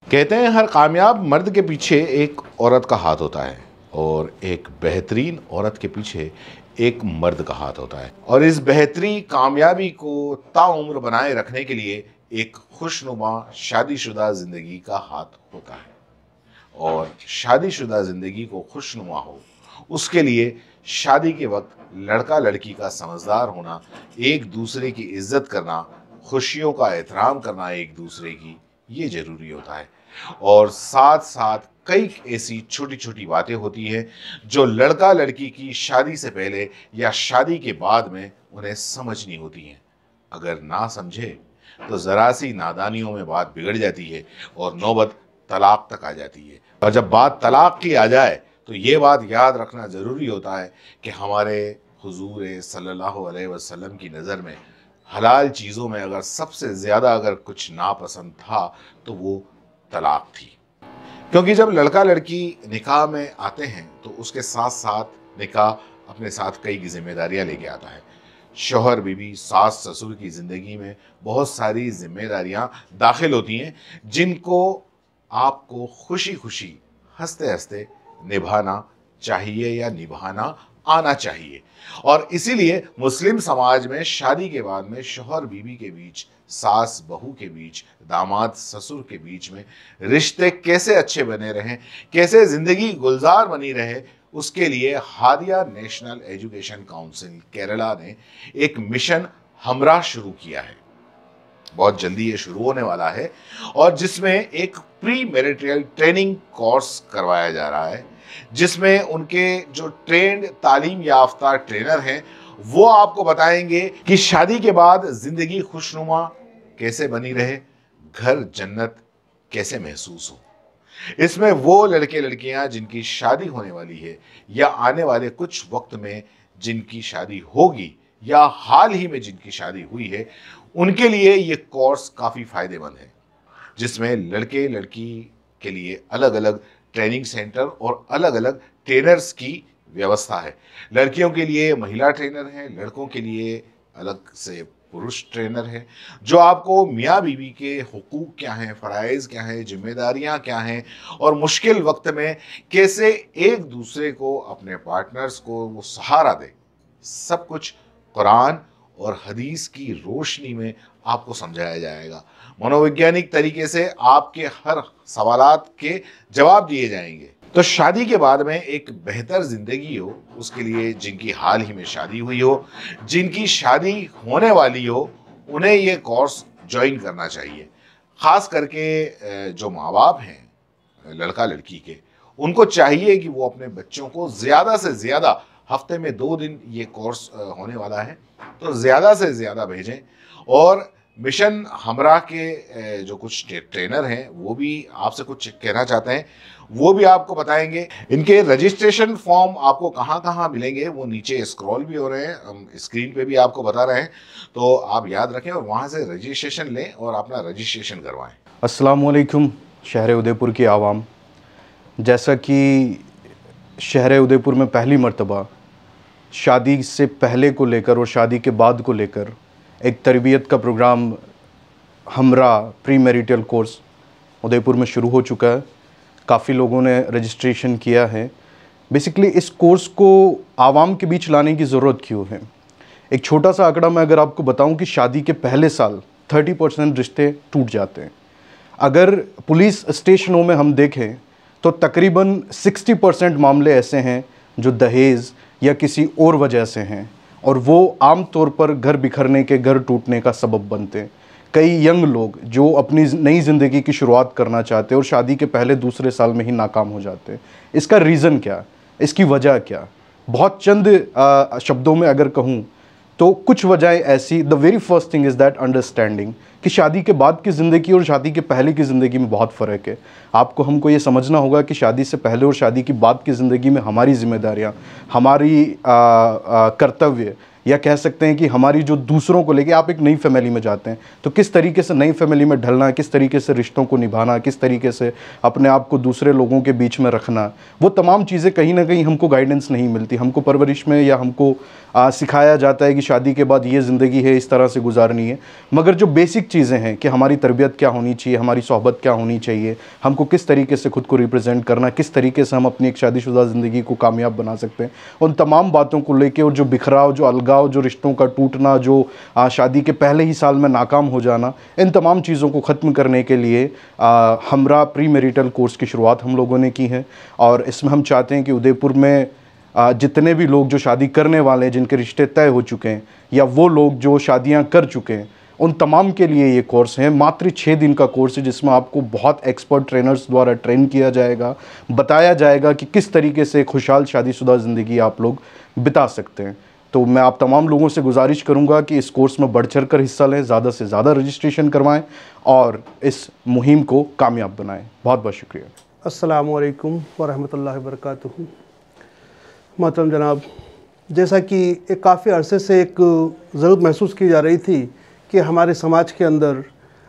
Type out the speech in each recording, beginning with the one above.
कहते हैं हर कामयाब मर्द के पीछे एक औरत का हाथ होता है और एक बेहतरीन औरत के पीछे एक मर्द का हाथ होता है। और इस बेहतरीन कामयाबी को ताउम्र बनाए रखने के लिए एक खुशनुमा शादीशुदा जिंदगी का हाथ होता है। और शादीशुदा जिंदगी को खुशनुमा हो, उसके लिए शादी के वक्त लड़का लड़की का समझदार होना, एक दूसरे की इज्जत करना, खुशियों का एहतराम करना एक दूसरे की, ये जरूरी होता है। और साथ साथ कई ऐसी छोटी छोटी बातें होती हैं जो लड़का लड़की की शादी से पहले या शादी के बाद में उन्हें समझनी होती हैं। अगर ना समझे तो जरा सी नादानियों में बात बिगड़ जाती है और नौबत तलाक तक आ जाती है। और जब बात तलाक की आ जाए तो ये बात याद रखना ज़रूरी होता है कि हमारे हुजूर सल्लल्लाहु अलैहि वसल्लम की नज़र में हलाल चीज़ों में अगर सबसे ज़्यादा अगर कुछ नापसंद था तो वो तलाक थी। क्योंकि जब लड़का लड़की निकाह में आते हैं तो उसके साथ साथ निकाह अपने साथ कई जिम्मेदारियां लेके आता है। शौहर बीवी सास ससुर की ज़िंदगी में बहुत सारी जिम्मेदारियां दाखिल होती हैं जिनको आपको खुशी खुशी हंसते हंसते निभाना चाहिए या निभाना आना चाहिए। और इसीलिए मुस्लिम समाज में शादी के बाद में शौहर बीवी के बीच, सास बहू के बीच, दामाद ससुर के बीच में रिश्ते कैसे अच्छे बने रहें, कैसे ज़िंदगी गुलजार बनी रहे, उसके लिए Hadiya national education council Kerala ने एक मिशन हमरा शुरू किया है। बहुत जल्दी ये शुरू होने वाला है और जिसमें एक प्री मैरिटल ट्रेनिंग कोर्स करवाया जा रहा है, जिसमें उनके जो ट्रेंड तालीम याफ्ता ट्रेनर हैं वो आपको बताएंगे कि शादी के बाद जिंदगी खुशनुमा कैसे बनी रहे, घर जन्नत कैसे महसूस हो। इसमें वो लड़के लड़कियां जिनकी शादी होने वाली है या आने वाले कुछ वक्त में जिनकी शादी होगी या हाल ही में जिनकी शादी हुई है, उनके लिए ये कोर्स काफ़ी फायदेमंद है। जिसमें लड़के लड़की के लिए अलग अलग ट्रेनिंग सेंटर और अलग अलग ट्रेनर्स की व्यवस्था है। लड़कियों के लिए महिला ट्रेनर हैं, लड़कों के लिए अलग से पुरुष ट्रेनर है, जो आपको मियाँ बीवी के हुकूक क्या हैं, फ़राइज़ क्या हैं, जिम्मेदारियां क्या हैं और मुश्किल वक्त में कैसे एक दूसरे को, अपने पार्टनर्स को वो सहारा दे, सब कुछ कुरान और हदीस की रोशनी में आपको समझाया जाएगा। मनोवैज्ञानिक तरीके से आपके हर सवालात के जवाब दिए जाएंगे। तो शादी के बाद में एक बेहतर ज़िंदगी हो, उसके लिए जिनकी हाल ही में शादी हुई हो, जिनकी शादी होने वाली हो, उन्हें ये कोर्स ज्वाइन करना चाहिए। ख़ास करके जो माँ बाप हैं लड़का लड़की के, उनको चाहिए कि वो अपने बच्चों को ज़्यादा से ज़्यादा, हफ्ते में 2 दिन ये कोर्स होने वाला है, तो ज़्यादा से ज़्यादा भेजें। और मिशन हमरा के जो कुछ ट्रेनर हैं वो भी आपसे कुछ कहना चाहते हैं, वो भी आपको बताएंगे। इनके रजिस्ट्रेशन फॉर्म आपको कहाँ कहाँ मिलेंगे वो नीचे स्क्रॉल भी हो रहे हैं, हम स्क्रीन पे भी आपको बता रहे हैं, तो आप याद रखें और वहाँ से रजिस्ट्रेशन लें और अपना रजिस्ट्रेशन करवाएं। अस्सलाम वालेकुम शहर उदयपुर की आवाम। जैसा कि शहर उदयपुर में पहली मर्तबा शादी से पहले को लेकर और शादी के बाद को लेकर एक तरबियत का प्रोग्राम हमरा प्री मैरिटल कोर्स उदयपुर में शुरू हो चुका है। काफ़ी लोगों ने रजिस्ट्रेशन किया है। बेसिकली इस कोर्स को आवाम के बीच लाने की ज़रूरत क्यों है? एक छोटा सा आंकड़ा मैं अगर आपको बताऊं कि शादी के पहले साल 30% रिश्ते टूट जाते हैं। अगर पुलिस स्टेशनों में हम देखें तो तकरीबन 60% मामले ऐसे हैं जो दहेज या किसी और वजह से हैं और वो आम तौर पर घर बिखरने के, घर टूटने का सबब बनते हैं। कई यंग लोग जो अपनी नई ज़िंदगी की शुरुआत करना चाहते हैं और शादी के पहले दूसरे साल में ही नाकाम हो जाते हैं। इसका रीज़न क्या, इसकी वजह क्या? बहुत चंद शब्दों में अगर कहूँ तो कुछ वजहें ऐसी, the very first thing is that understanding कि शादी के बाद की ज़िंदगी और शादी के पहले की ज़िंदगी में बहुत फ़र्क है। आपको हमको ये समझना होगा कि शादी से पहले और शादी की बाद की ज़िंदगी में हमारी जिम्मेदारियाँ, हमारी कर्तव्य या कह सकते हैं कि हमारी जो दूसरों को लेके, आप एक नई फैमिली में जाते हैं तो किस तरीके से नई फैमिली में ढलना, किस तरीके से रिश्तों को निभाना, किस तरीके से अपने आप को दूसरे लोगों के बीच में रखना, वो तमाम चीज़ें कहीं ना कहीं हमको गाइडेंस नहीं मिलती। हमको परवरिश में या हमको सिखाया जाता है कि शादी के बाद ये ज़िंदगी है, इस तरह से गुजारनी है, मगर जो बेसिक चीज़ें हैं कि हमारी तरबियत क्या होनी चाहिए, हमारी सोहबत क्या होनी चाहिए, हमको किस तरीके से खुद को रिप्रेजेंट करना, किस तरीके से हम अपनी एक शादीशुदा ज़िंदगी को कामयाब बना सकते हैं, उन तमाम बातों को लेके, और जो बिखराव, जो अलगाव, जो रिश्तों का टूटना, जो शादी के पहले ही साल में नाकाम हो जाना, इन तमाम चीज़ों को ख़त्म करने के लिए हमरा प्री मैरिटल कोर्स की शुरुआत हम लोगों ने की है। और इसमें हम चाहते हैं कि उदयपुर में जितने भी लोग जो शादी करने वाले हैं, जिनके रिश्ते तय हो चुके हैं, या वो लोग जो शादियां कर चुके हैं, उन तमाम के लिए ये कोर्स है। मात्र 6 दिन का कोर्स है, जिसमें आपको बहुत एक्सपर्ट ट्रेनर्स द्वारा ट्रेन किया जाएगा, बताया जाएगा कि किस तरीके से खुशहाल शादीशुदा ज़िंदगी आप लोग बिता सकते हैं। तो मैं आप तमाम लोगों से गुजारिश करूंगा कि इस कोर्स में बढ़ चढ़ कर हिस्सा लें, ज़्यादा से ज़्यादा रजिस्ट्रेशन करवाएं और इस मुहिम को कामयाब बनाएं। बहुत बहुत शुक्रिया। अस्सलामु अलैकुम वरहमतुल्लाहि वबरकातुहू। मोहतरम जनाब, जैसा कि एक काफ़ी अरसे से एक ज़रूरत महसूस की जा रही थी कि हमारे समाज के अंदर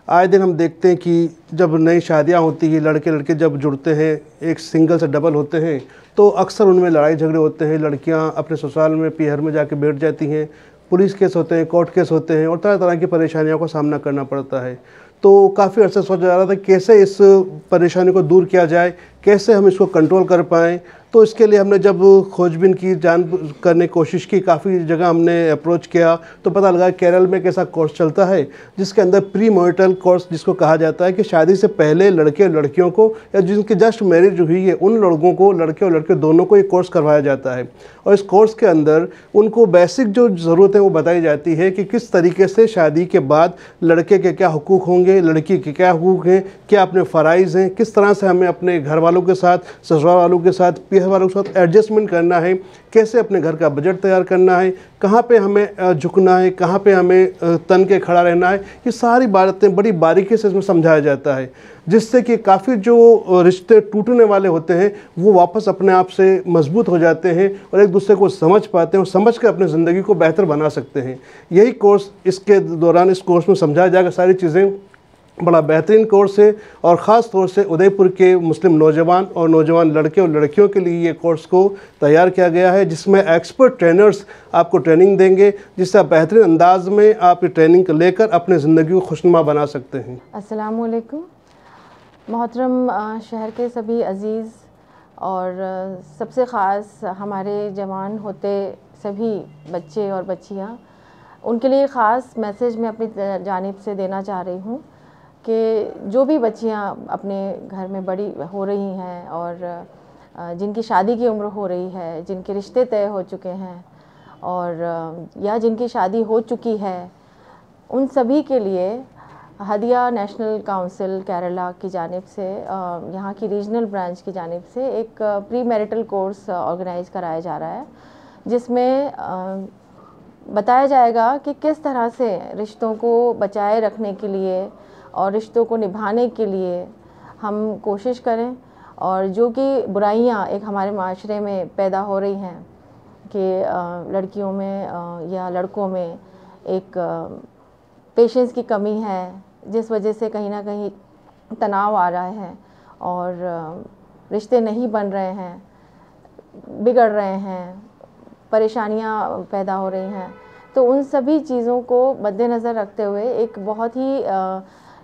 आए दिन हम देखते हैं कि जब नई शादियां होती हैं, लड़के लड़के जब जुड़ते हैं, एक सिंगल से डबल होते हैं, तो अक्सर उनमें लड़ाई झगड़े होते हैं। लड़कियां अपने ससुराल में पीहर में जाके बैठ जाती हैं, पुलिस केस होते हैं, कोर्ट केस होते हैं और तरह तरह की परेशानियों का सामना करना पड़ता है। तो काफ़ी अर्से सोचा जा रहा था कैसे इस परेशानी को दूर किया जाए, कैसे हम इसको कंट्रोल कर पाएँ। तो इसके लिए हमने जब खोजबीन की, जान करने की कोशिश की, काफ़ी जगह हमने अप्रोच किया, तो पता लगा केरल में एक ऐसा कोर्स चलता है जिसके अंदर प्री मैरिटल कोर्स जिसको कहा जाता है, कि शादी से पहले लड़के और लड़कियों को, या जिनकी जस्ट मैरिज हुई है उन लोगों को, लड़के और लड़के दोनों को ये कोर्स करवाया जाता है। और इस कोर्स के अंदर उनको बेसिक जो ज़रूरत है वो बताई जाती है कि किस तरीके से शादी के बाद लड़के के क्या हुकूक होंगे, लड़की के क्या हुकूक हैं, क्या अपने फ़राइज़ हैं, किस तरह से हमें अपने घर वालों के साथ, ससुराल वालों के साथ, पीहर वालों के साथ एडजस्टमेंट करना है, कैसे अपने घर का बजट तैयार करना है, कहाँ पे हमें झुकना है, कहाँ पे हमें तन के खड़ा रहना है। ये सारी बातें बड़ी बारीकी से इसमें समझाया जाता है, जिससे कि काफ़ी जो रिश्ते टूटने वाले होते हैं वो वापस अपने आप से मजबूत हो जाते हैं और एक दूसरे को समझ पाते हैं और समझ कर अपनी ज़िंदगी को बेहतर बना सकते हैं। यही कोर्स इसके दौरान, इस कोर्स में समझाया जाएगा सारी चीज़ें। बड़ा बेहतरीन कोर्स है और ख़ास तौर से उदयपुर के मुस्लिम नौजवान और नौजवान लड़के और लड़कियों के लिए ये कोर्स को तैयार किया गया है, जिसमें एक्सपर्ट ट्रेनर्स आपको ट्रेनिंग देंगे, जिससे आप बेहतरीन अंदाज में आप ये ट्रेनिंग लेकर अपनी ज़िंदगी को खुशनुमा बना सकते हैं। अस्सलाम वालेकुम। मोहतरम शहर के सभी अज़ीज़ और सबसे ख़ास हमारे जवान होते सभी बच्चे और बच्चियाँ, उनके लिए ख़ास मैसेज मैं अपनी जानिब से देना चाह रही हूँ कि जो भी बच्चियाँ अपने घर में बड़ी हो रही हैं और जिनकी शादी की उम्र हो रही है, जिनके रिश्ते तय हो चुके हैं और या जिनकी शादी हो चुकी है, उन सभी के लिए हदिया नेशनल काउंसिल केरला की जानिब से, यहाँ की रीजनल ब्रांच की जानिब से एक प्री मैरिटल कोर्स ऑर्गेनाइज़ कराया जा रहा है, जिसमें बताया जाएगा कि किस तरह से रिश्तों को बचाए रखने के लिए और रिश्तों को निभाने के लिए हम कोशिश करें, और जो कि बुराइयां एक हमारे माशरे में पैदा हो रही हैं कि लड़कियों में या लड़कों में एक पेशेंस की कमी है, जिस वजह से कहीं ना कहीं तनाव आ रहा है और रिश्ते नहीं बन रहे हैं, बिगड़ रहे हैं, परेशानियां पैदा हो रही हैं। तो उन सभी चीज़ों को मद्देनज़र रखते हुए एक बहुत ही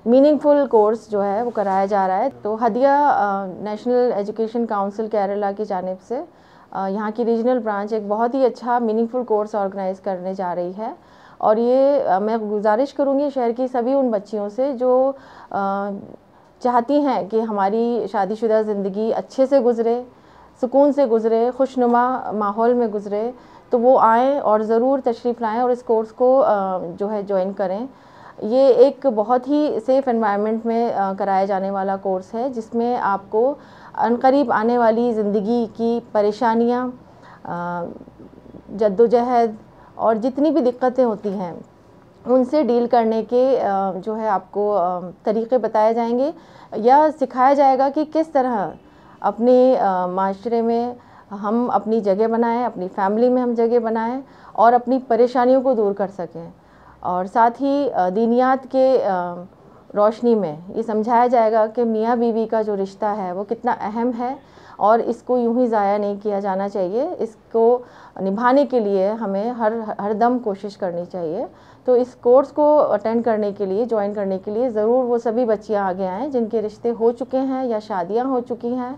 मीनिंगफुल कोर्स जो है वो कराया जा रहा है। तो हदिया नेशनल एजुकेशन काउंसिल केरला की जानिब से यहाँ की रीजनल ब्रांच एक बहुत ही अच्छा मीनिंगफुल कोर्स ऑर्गेनाइज़ करने जा रही है। और ये मैं गुजारिश करूँगी शहर की सभी उन बच्चियों से जो चाहती हैं कि हमारी शादीशुदा ज़िंदगी अच्छे से गुज़रे, सुकून से गुज़रे, खुशनुमा माहौल में गुज़रे, तो वो आएँ और ज़रूर तशरीफ़ लाएँ और इस कोर्स को जो है ज्वाइन करें। ये एक बहुत ही सेफ़ एनवायरनमेंट में कराया जाने वाला कोर्स है, जिसमें आपको अनकरीब आने वाली ज़िंदगी की परेशानियाँ, जद्दोजहद और जितनी भी दिक्कतें होती हैं उनसे डील करने के जो है आपको तरीक़े बताए जाएंगे या सिखाया जाएगा कि किस तरह अपने माशरे में हम अपनी जगह बनाएं, अपनी फैमिली में हम जगह बनाएं और अपनी परेशानियों को दूर कर सकें। और साथ ही दीनियात के रोशनी में ये समझाया जाएगा कि मियाँ बीवी का जो रिश्ता है वो कितना अहम है और इसको यूं ही ज़ाया नहीं किया जाना चाहिए। इसको निभाने के लिए हमें हर दम कोशिश करनी चाहिए। तो इस कोर्स को अटेंड करने के लिए, ज्वाइन करने के लिए ज़रूर वो सभी बच्चियां आगे आएँ जिनके रिश्ते हो चुके हैं या शादियां हो चुकी हैं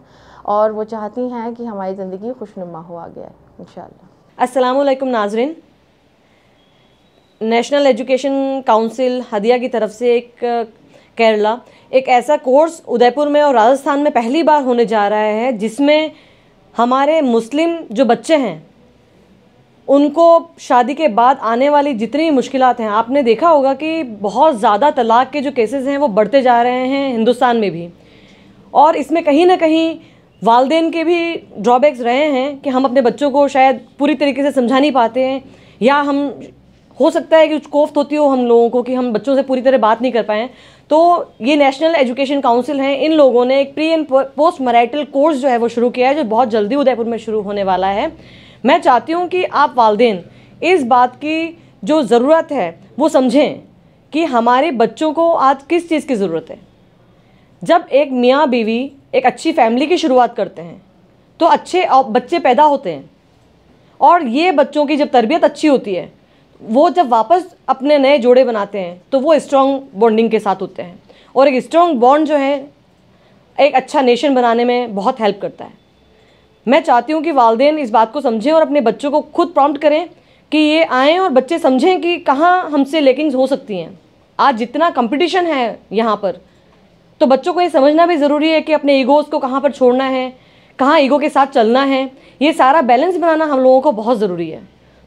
और वो चाहती हैं कि हमारी ज़िंदगी खुशनुमा हो आगे इंशाअल्लाह। अस्सलाम वालेकुम नाज़रीन, नेशनल एजुकेशन काउंसिल हदिया की तरफ से केरला एक ऐसा कोर्स उदयपुर में और राजस्थान में पहली बार होने जा रहा है जिसमें हमारे मुस्लिम जो बच्चे हैं उनको शादी के बाद आने वाली जितनी मुश्किलात हैं, आपने देखा होगा कि बहुत ज़्यादा तलाक़ के जो केसेस हैं वो बढ़ते जा रहे हैं हिंदुस्तान में भी, और इसमें कहीं ना कहीं वालिदैन के भी ड्रॉबैक्स रहे हैं कि हम अपने बच्चों को शायद पूरी तरीके से समझा नहीं पाते हैं, या हम हो सकता है कि कुछ कोफ्त होती हो हम लोगों को कि हम बच्चों से पूरी तरह बात नहीं कर पाएँ। तो ये नेशनल एजुकेशन काउंसिल हैं, इन लोगों ने एक pre and post marital course जो है वो शुरू किया है, जो बहुत जल्दी उदयपुर में शुरू होने वाला है। मैं चाहती हूँ कि आप वालिदैन इस बात की जो ज़रूरत है वो समझें कि हमारे बच्चों को आज किस चीज़ की ज़रूरत है। जब एक मियाँ बीवी एक अच्छी फैमिली की शुरुआत करते हैं तो अच्छे बच्चे पैदा होते हैं, और ये बच्चों की जब तरबियत अच्छी होती है वो जब वापस अपने नए जोड़े बनाते हैं तो वो स्ट्रॉन्ग बॉन्डिंग के साथ होते हैं, और एक स्ट्रॉन्ग बॉन्ड जो है एक अच्छा नेशन बनाने में बहुत हेल्प करता है। मैं चाहती हूँ कि वालिदैन इस बात को समझें और अपने बच्चों को खुद प्रॉम्प्ट करें कि ये आएँ और बच्चे समझें कि कहाँ हमसे लेकिंग्स हो सकती हैं। आज जितना कंपटीशन है यहाँ पर, तो बच्चों को ये समझना भी ज़रूरी है कि अपने ईगोज़ को कहाँ पर छोड़ना है, कहाँ ईगो के साथ चलना है। ये सारा बैलेंस बनाना हम लोगों को बहुत ज़रूरी है।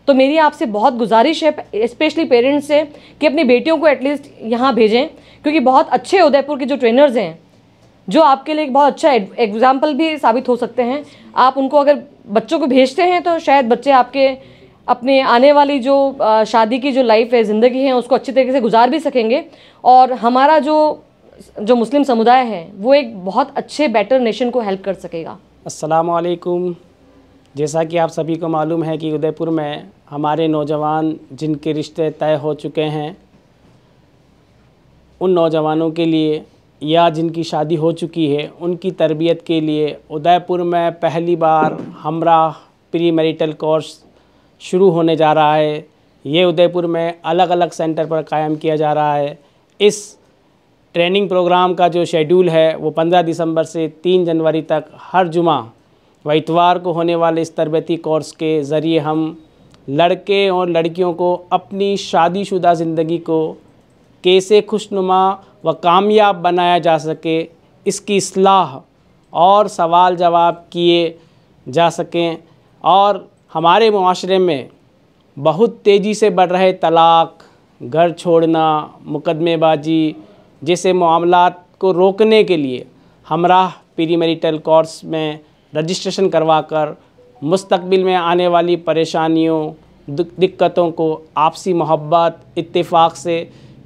तो मेरी आपसे बहुत गुजारिश है, स्पेशली पेरेंट्स से, कि अपनी बेटियों को एटलीस्ट यहाँ भेजें, क्योंकि बहुत अच्छे उदयपुर के जो ट्रेनर्स हैं जो आपके लिए एक बहुत अच्छा एग्जाम्पल भी साबित हो सकते हैं। आप उनको अगर बच्चों को भेजते हैं तो शायद बच्चे आपके अपने आने वाली जो शादी की जो लाइफ है, ज़िंदगी है, उसको अच्छी तरीके से गुजार भी सकेंगे, और हमारा जो मुस्लिम समुदाय है वो एक बहुत अच्छे बेटर नेशन को हेल्प कर सकेगा। अस्सलाम वालेकुम। जैसा कि आप सभी को मालूम है कि उदयपुर में हमारे नौजवान जिनके रिश्ते तय हो चुके हैं, उन नौजवानों के लिए या जिनकी शादी हो चुकी है उनकी तरबियत के लिए उदयपुर में पहली बार हमरा प्री मैरिटल कोर्स शुरू होने जा रहा है। ये उदयपुर में अलग अलग सेंटर पर कायम किया जा रहा है। इस ट्रेनिंग प्रोग्राम का जो शेड्यूल है वो 15 दिसंबर से 3 जनवरी तक हर जुमा व इतवार को होने वाले इस तरबती कोर्स के ज़रिए हम लड़के और लड़कियों को अपनी शादीशुदा ज़िंदगी को कैसे खुशनुमा व कामयाब बनाया जा सके, इसकी इस्लाह और सवाल जवाब किए जा सकें, और हमारे मुआशरे में बहुत तेज़ी से बढ़ रहे तलाक़, घर छोड़ना, मुकदमेबाजी जैसे मामलात को रोकने के लिए हमराह प्री मैरिटल कोर्स में रजिस्ट्रेशन करवाकर मुस्तक़बिल में आने वाली परेशानियों, दिक्कतों को आपसी मोहब्बत, इत्तेफाक से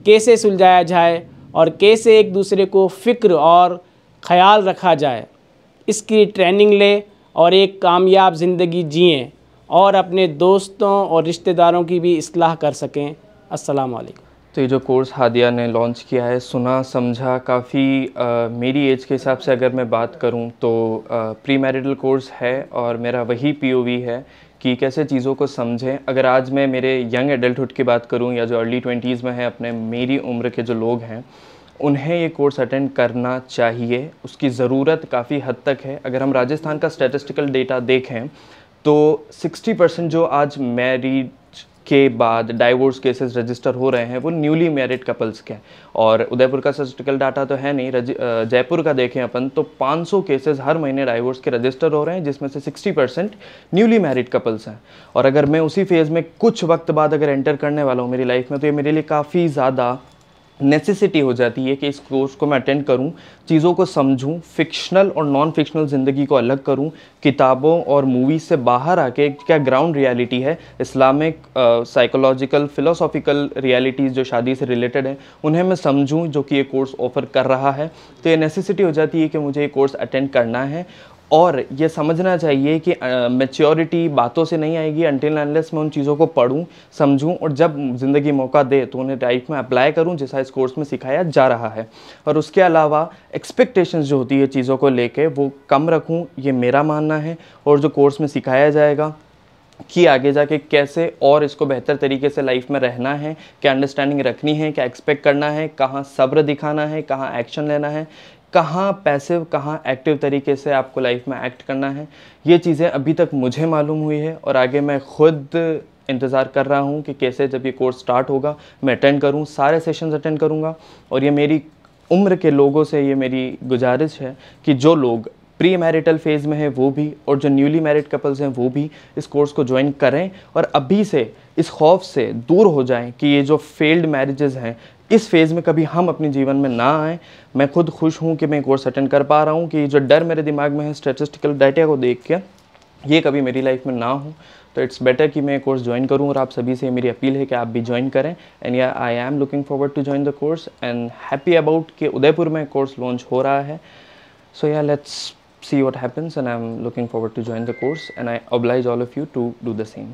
कैसे सुलझाया जाए और कैसे एक दूसरे को फ़िक्र और ख़याल रखा जाए, इसकी ट्रेनिंग लें और एक कामयाब ज़िंदगी जिएं और अपने दोस्तों और रिश्तेदारों की भी इस्लाह कर सकें। अस्सलाम वालेकुम। तो ये जो कोर्स हादिया ने लॉन्च किया है, सुना समझा काफ़ी, मेरी एज के हिसाब से अगर मैं बात करूं तो प्री मैरिटल कोर्स है, और मेरा वही पीओवी है कि कैसे चीज़ों को समझें। अगर आज मैं मेरे यंग एडल्टहुड की बात करूं या जो अर्ली 20s में है, अपने मेरी उम्र के जो लोग हैं, उन्हें ये कोर्स अटेंड करना चाहिए। उसकी ज़रूरत काफ़ी हद तक है। अगर हम राजस्थान का स्टैटिस्टिकल डेटा देखें तो 60% जो आज मैरिज के बाद डाइवोर्स केसेस रजिस्टर हो रहे हैं वो न्यूली मैरिड कपल्स के हैं। और उदयपुर का स्टैटिस्टिकल डाटा तो है नहीं, जयपुर का देखें अपन तो 500 केसेस हर महीने डाइवोर्स के रजिस्टर हो रहे हैं, जिसमें से 60% न्यूली मैरिड कपल्स हैं। और अगर मैं उसी फेज़ में कुछ वक्त बाद अगर एंटर करने वाला हूँ मेरी लाइफ में, तो ये मेरे लिए काफ़ी ज़्यादा नेसेसिटी हो जाती है कि इस कोर्स को मैं अटेंड करूं, चीज़ों को समझूं, फिक्शनल और नॉन फिक्शनल ज़िंदगी को अलग करूं, किताबों और मूवीज़ से बाहर आके क्या ग्राउंड रियलिटी है, इस्लामिक साइकोलॉजिकल फ़िलोसॉफिकल रियलिटीज़ जो शादी से रिलेटेड हैं, उन्हें मैं समझूं, जो कि ये कोर्स ऑफ़र कर रहा है। तो ये नेसेसिटी हो जाती है कि मुझे ये कोर्स अटेंड करना है। और ये समझना चाहिए कि मैच्योरिटी बातों से नहीं आएगी अनटिल अनलेस मैं उन चीज़ों को पढूं, समझूं और जब ज़िंदगी मौका दे तो उन्हें लाइफ में अप्लाई करूं जैसा इस कोर्स में सिखाया जा रहा है। और उसके अलावा एक्सपेक्टेशंस जो होती है चीज़ों को लेके वो कम रखूं, ये मेरा मानना है। और जो कोर्स में सिखाया जाएगा कि आगे जाके कैसे और इसको बेहतर तरीके से लाइफ में रहना है, क्या अंडरस्टैंडिंग रखनी है, क्या एक्सपेक्ट करना है, कहाँ सब्र दिखाना है, कहाँ एक्शन लेना है, कहाँ पैसिव कहाँ एक्टिव तरीके से आपको लाइफ में एक्ट करना है, ये चीज़ें अभी तक मुझे मालूम हुई है। और आगे मैं खुद इंतज़ार कर रहा हूँ कि कैसे जब ये कोर्स स्टार्ट होगा मैं अटेंड करूँ, सारे सेशंस अटेंड करूँगा। और ये मेरी उम्र के लोगों से ये मेरी गुजारिश है कि जो लोग प्री मैरिटल फेज़ में है वो भी और जो न्यूली मैरिड कपल्स हैं वो भी इस कोर्स को ज्वाइन करें और अभी से इस खौफ से दूर हो जाएं कि ये जो फेल्ड मैरिजेज़ हैं इस फेज़ में कभी हम अपने जीवन में ना आएँ। मैं खुद खुश हूँ कि मैं कोर्स अटेंड कर पा रहा हूँ कि जो डर मेरे दिमाग में है स्टैटिस्टिकल डाटा को देख के ये कभी मेरी लाइफ में ना हो। तो इट्स बेटर कि मैं कोर्स ज्वाइन करूँ और आप सभी से मेरी अपील है कि आप भी ज्वाइन करें। एंड या I am looking forward to join the course and happy about कि उदयपुर में कोर्स लॉन्च हो रहा है। सो या let's see what happens and I'm looking forward to join the course and I oblige all of you to do the same.